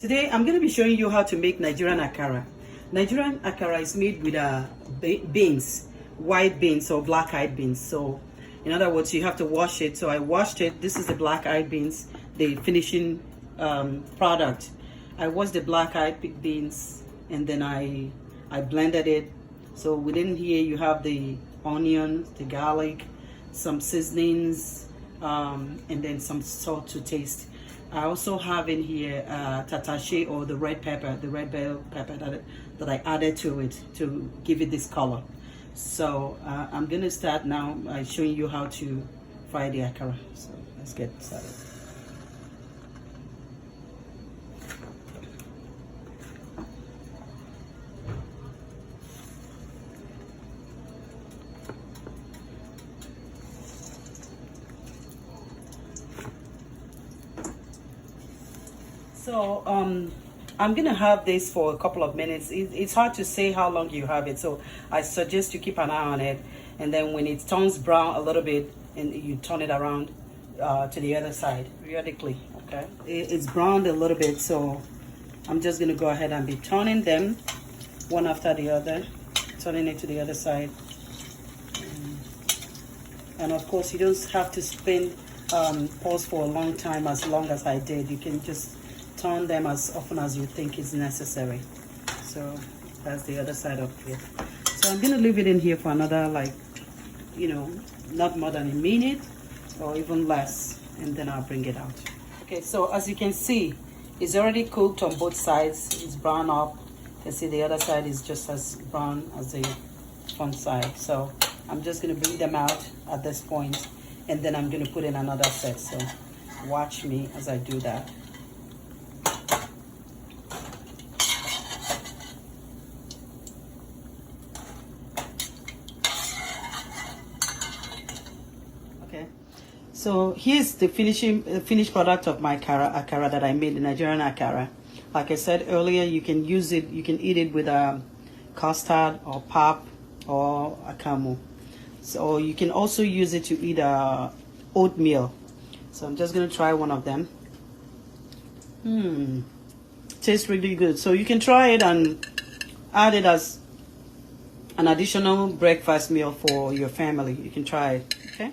Today I'm going to be showing you how to make Nigerian Akara. Nigerian Akara is made with beans, white beans or black-eyed beans. So in other words, you have to wash it. So I washed it. This is the black-eyed beans, the finishing product. I washed the black-eyed beans and then I blended it. So within here you have the onion, the garlic, some seasonings, and then some salt to taste. I also have in here tatache, or the red pepper, the red bell pepper that I added to it to give it this color. So I'm going to start now by showing you how to fry the akara. So let's get started. So I'm gonna have this for a couple of minutes. It's hard to say how long you have it, so I suggest you keep an eye on it, and then when it turns brown a little bit, and you turn it around to the other side periodically. Okay, it's browned a little bit, so I'm just gonna go ahead and be turning them one after the other, turning it to the other side. And of course, you don't have to spend pause for a long time as I did. You can just turn them as often as you think is necessary. So that's the other side of it. So I'm going to leave it in here for another, like, not more than a minute or even less, and then I'll bring it out. Okay, so as you can see, it's already cooked on both sides. It's brown up. You can see the other side is just as brown as the front side. So I'm just going to bring them out at this point, and then I'm going to put in another set. So watch me as I do that. Okay, so here's the finished product of my akara that I made, the Nigerian akara. Like I said earlier, you can use it, you can eat it with custard or pap or akamu. So you can also use it to eat oatmeal. So I'm just gonna try one of them. Tastes really good. So you can try it and add it as an additional breakfast meal for your family. You can try it. Okay.